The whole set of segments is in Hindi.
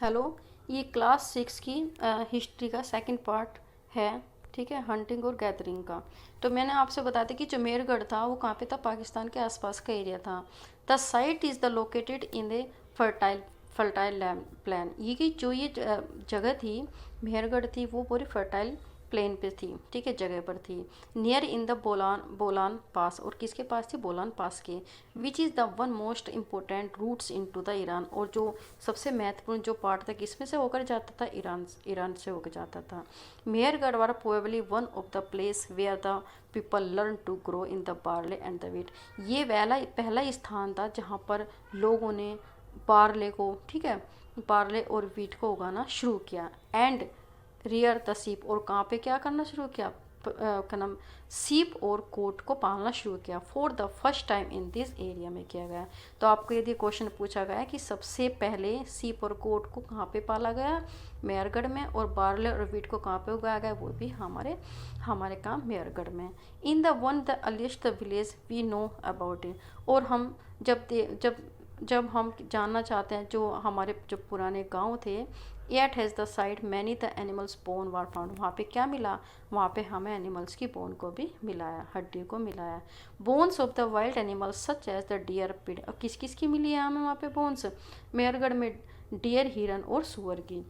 हेलो। ये क्लास 6 की हिस्ट्री का सेकंड पार्ट है। ठीक है, हंटिंग और गैदरिंग का। तो मैंने आपसे बताया था कि जो मेरगढ़ था वो कहाँ पे था, पाकिस्तान के आसपास का एरिया था। The site is the located in the fertile fertile land plan. ये कि जो ये जगह थी, मेहरगढ़ थी, वो पूरी फर्टाइल प्लेन पे थी। ठीक है, जगह पर थी। Near in the Bolan Bolan pass, और किसके पास थी, बोलान पास के। Which is the one most important routes in to the Iran, और जो सबसे महत्वपूर्ण जो पार्ट था किसमें से होकर जाता था, ईरान ईरान से होकर जाता था। Mehrgarh were probably one of the place where the people learn to grow in the barley and the wheat. ये पहला स्थान था जहाँ पर लोगों ने बार्ले को, ठीक है, बार्ले और वीट को उगाना शुरू किया। एंड रियर द सीप, और कहाँ पे क्या करना शुरू किया, क्या नाम, सीप और कोट को पालना शुरू किया। For the first time in this area में किया गया। तो आपको यदि क्वेश्चन पूछा गया है कि सबसे पहले सीप और कोट को कहाँ पे पाला गया, मेहरगढ़ में, और बार्ले और वीट को कहाँ पे उगाया गया, वो भी हमारे हमारे काम मेहरगढ़ में। In the one the earliest the village we know about it. और हम जब हम जानना चाहते हैं जो हमारे जो पुराने गांव थे, at has the site many the animals bone were found. वहाँ पे क्या मिला, वहाँ पे हमें एनिमल्स की बोन को भी मिलाया, हड्डी को मिलाया। Bones of the wild animals such as the deer pig. अब किस किस की मिली है हमें वहाँ पे बोन्स, मेहरगढ़ में डियर, हिरन और सुअर की।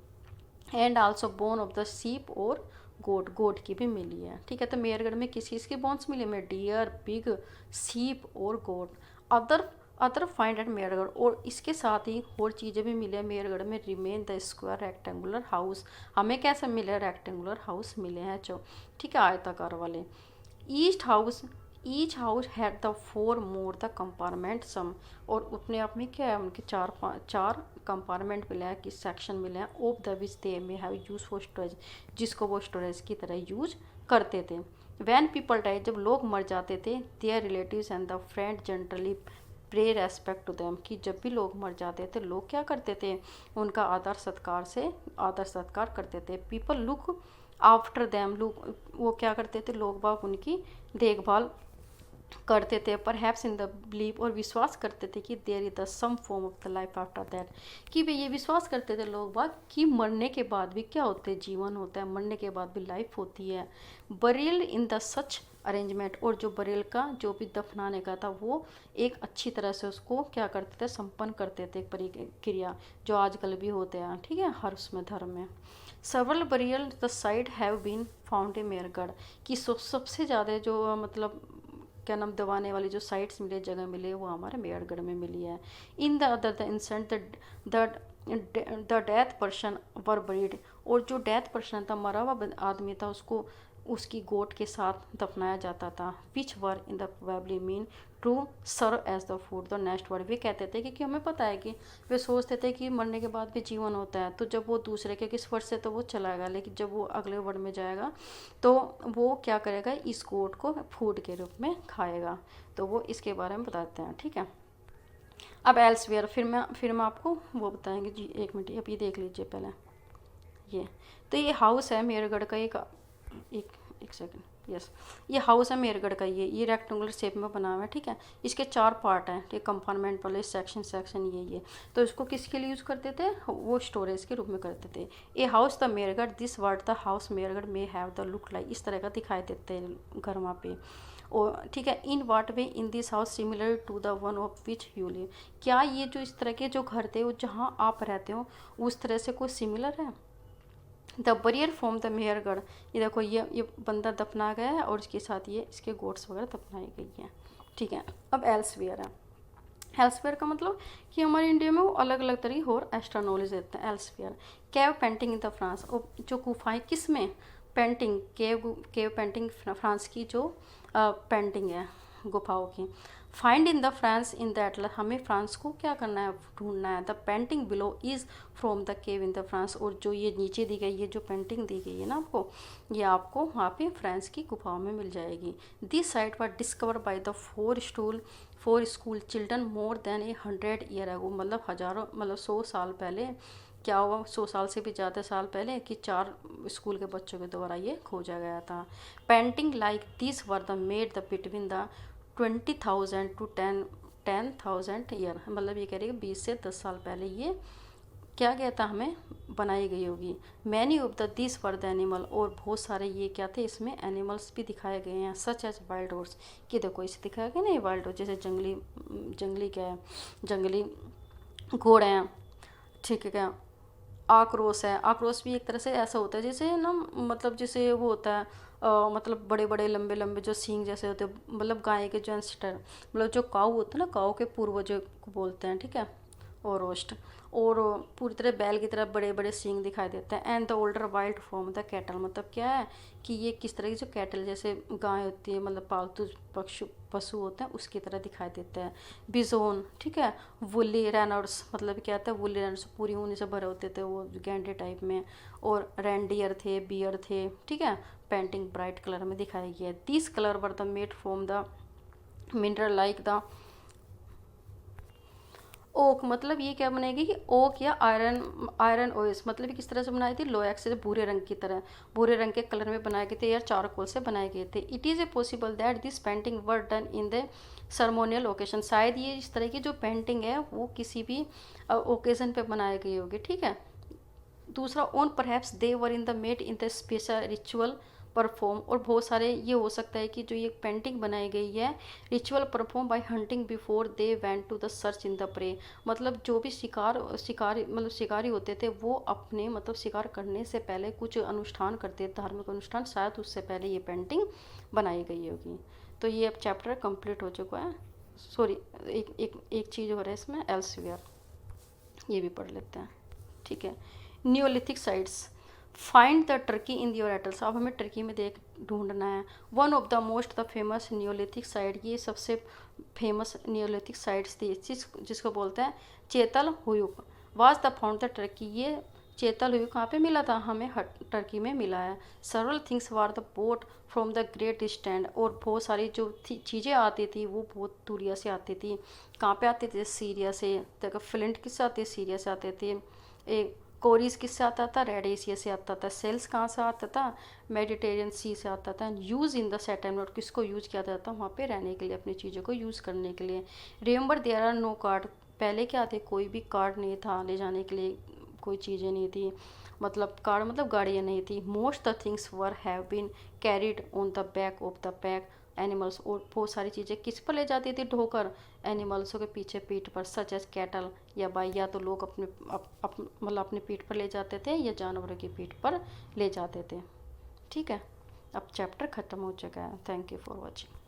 And also bone of the ship, और गोट की भी मिली है। ठीक है, तो मेहरगढ़ में किस किस की बोन्स मिली, में डियर, पिग, सीप और goat. Other other find at Mehrgarh, और इसके साथ ही और चीज़ें भी मिले मेहरगढ़ में। Remain the square rectangular house, हमें कैसे मिले, रेक्टेंगुलर हाउस मिले हैं जो, ठीक है, आयताकार वाले। East house each house had the four more the compartment some, और अपने आप में क्या है, उनके चार कंपार्टमेंट मिले हैं, किस सेक्शन मिले हैं, ऑफ द विच दे में हैव यूज फॉर स्टोरेज, जिसको वो स्टोरेज की तरह यूज करते थे। वैन पीपल डाई, जब लोग मर जाते थे, their relatives and the friend generally pray respect to them, कि जब भी लोग मर जाते थे लोग क्या करते थे, उनका आदर सत्कार करते थे। पीपल लुक आफ्टर देम, लोग वो क्या करते थे, लोग बाग उनकी देखभाल करते थे। पर हैप्स इन द बिलीव, और विश्वास करते थे कि there is the some form of the life after that, कि वे ये विश्वास करते थे लोग बाग कि मरने के बाद भी क्या होते हैं, जीवन होता है, मरने के बाद भी लाइफ होती है। Burial in the such arrangement, और जो बरियल का जो भी दफनाने का था वो एक अच्छी तरह से उसको क्या करते थे, संपन्न करते थे, एक प्रक्रिया जो आजकल भी होते हैं, ठीक है, हर उसमें धर्म में। Several burial the site have been found in Mehrgarh, कि सबसे ज़्यादा जो मतलब क्या नाम दबाने वाली जो साइट्स मिले, जगह मिले, वो हमारे मेहरगढ़ में मिली है। In the other the ancient the the death person were buried, और जो डेथ पर्सन था, मरा हुआ आदमी था, उसको उसकी गोट के साथ दफनाया जाता था। Which were in the probably mean to serve as the food the next world. वे कहते थे क्योंकि हमें पता है कि वे सोचते थे कि मरने के बाद भी जीवन होता है, तो जब वो दूसरे के किस वर्ड से तो वो चलाएगा, लेकिन जब वो अगले वर्ड में जाएगा तो वो क्या करेगा, इस गोट को फूड के रूप में खाएगा। तो वो इसके बारे में बताते हैं, ठीक है। अब एल्सवेयर, फिर मैं आपको वो बताएंगे जी, एक मिनट, अब ये देख लीजिए पहले। ये तो ये हाउस है मेरगढ़ का, एक एक सेकंड, यस, ये हाउस है मेरगढ़ का। ये रेक्टेंगुलर शेप में बना हुआ है, ठीक है। इसके चार पार्ट हैं, ठीक, कंपार्टमेंट वाले, सेक्शन ये। तो इसको किसके लिए यूज़ करते थे, वो स्टोरेज के रूप में करते थे। A house the Mehrgarh, this word the house Mehrgarh में हैव द लुक लाइक, इस तरह का दिखाई देते हैं घर वहाँ पे। और ठीक है, in what way in this house similar to the one of which you live, क्या ये जो इस तरह के जो घर थे वो जहाँ आप रहते हो उस तरह से कोई सिमिलर है। The barrier from the Mehrgarh, ये देखो, ये बंदा दफना गया है और इसके साथ ये इसके गोट्स वगैरह दफनाई गई हैं, ठीक है। अब एल्सवेयर है। एल्सवेयर का मतलब कि हमारे इंडिया में वो अलग अलग तरीके और एक्स्ट्रा नॉलेज देते हैं। Elsewhere cave painting in the France, और जो गुफाएं किस में, पेंटिंग, केव पेंटिंग फ्रांस की जो पेंटिंग है गुफाओं की। Find in the France in the Atlas, हमें फ्रांस को क्या करना है, ढूंढना है। The painting below is from the cave in the France, और जो ये नीचे दी गई, ये जो पेंटिंग दी गई है ना आपको, ये आपको वहाँ पे फ्रांस की गुफाओं में मिल जाएगी। This site were discover by the four school children more than 100 year ago, मतलब हज़ारों, मतलब 100 साल पहले क्या हुआ, 100 साल से भी ज़्यादा साल पहले, कि 4 स्कूल के बच्चों के द्वारा ये खोजा गया था। Painting like this were the made the between the 20,000 to 10,000 year, मतलब ये कह रही है 20 से 10 साल पहले ये क्या गया था, हमें बनाई गई होगी। Many of the this were the animal, और बहुत सारे ये क्या थे, इसमें एनिमल्स भी दिखाए गए हैं, सच एज वाइल्ड हॉर्स, कि देखो इसे दिखाया गया ना, ये वाइल्ड हॉर्स जैसे जंगली क्या है, जंगली घोड़े हैं, ठीक है क्या, आक्रोश है। आक्रोश भी एक तरह से ऐसा होता है जैसे ना, मतलब जैसे वो होता है मतलब बड़े बड़े लंबे लंबे जो सींग जैसे होते हैं, मतलब गाय के जो एंसेस्टर, मतलब जो काऊ होता है ना, काऊ के पूर्वजों को बोलते हैं, ठीक है, और रोस्ट। और पूरी तरह बैल की तरह बड़े बड़े सींग दिखाई देते हैं। And the older wild form the cattle, मतलब क्या है कि ये किस तरह की जो कैटल जैसे गाय होती है, मतलब पालतू पशु होते हैं, उसकी तरह दिखाई देते हैं। बिजोन, ठीक है, वुली रैनर्स, मतलब क्या होता है, वुली रैनर्स पूरी ऊनी से भरे होते थे वो, गैंडे टाइप में। और रेंडियर थे, बियर थे, ठीक है, पेंटिंग ब्राइट कलर में दिखाई गया है। This colour were the made from the mineral like the oak, मतलब ये क्या बनेगी कि ओक या आयरन ओइस, मतलब किस तरह से बनाई थी, लोएक्स से, भूरे रंग की तरह, भूरे रंग के कलर में बनाए गए थे या चारकोल से बनाए गए थे। It is a possible that this painting were done in the ceremonial occasion, शायद ये इस तरह की जो पेंटिंग है वो किसी भी ओकेजन पे बनाई गई होगी, ठीक है। दूसरा, on perhaps they were in the made in the special ritual perform, और बहुत सारे ये हो सकता है कि जो ये पेंटिंग बनाई गई है ritual perform by hunting before they went to the search in the prey, मतलब जो भी शिकारी होते थे वो अपने मतलब शिकार करने से पहले कुछ अनुष्ठान करते, धार्मिक अनुष्ठान, शायद उससे पहले ये पेंटिंग बनाई गई होगी। तो ये अब चैप्टर कंप्लीट हो चुका है। सॉरी, एक चीज़ हो रहा है इसमें, एल्सवियर, ये भी पढ़ लेते हैं, ठीक है। Neolithic sites, find the Turkey in your atlas, अब हमें टर्की में देख ढूंढना है। One of the most the famous neolithic site, ये सबसे फेमस न्योलिथिक साइट्स थी, जिसको बोलते हैं Catal Huyuk. Was the found the Turkey, ये चेतल हुयुक कहाँ पे मिला था, हमें टर्की में मिला है। Several things were the brought from the great eastern, और बहुत सारी जो चीज़ें आती थी वो बहुत दूरिया से आती थी। कहाँ पे आते थे, सीरिया से, देखो फ्लिंट किससे आते, सीरिया से आते थे। एक कोरिस किससे आता था, रेड एशिया से आता था। सेल्स कहाँ से आता था, मेडिटेरियन सी से आता था। Use in the settle note, किसको यूज़ किया जाता था, वहाँ पे रहने के लिए, अपनी चीज़ों को यूज़ करने के लिए। Remember there are no card, पहले क्या थे, कोई भी कार्ड नहीं था, ले जाने के लिए कोई चीज़ें नहीं थी, मतलब कार्ड मतलब गाड़ियाँ नहीं थी। Most the things were have been carried on the back of the pack animals, और बहुत सारी चीज़ें किस पर ले जाती थी, ढोकर, एनिमल्सों के पीछे, पीठ पर, सच एज कैटल, या बाई, या तो लोग अपने मतलब अपने पीठ पर ले जाते थे या जानवरों की पीठ पर ले जाते थे, ठीक है। अब चैप्टर ख़त्म हो चुका है। Thank you for watching.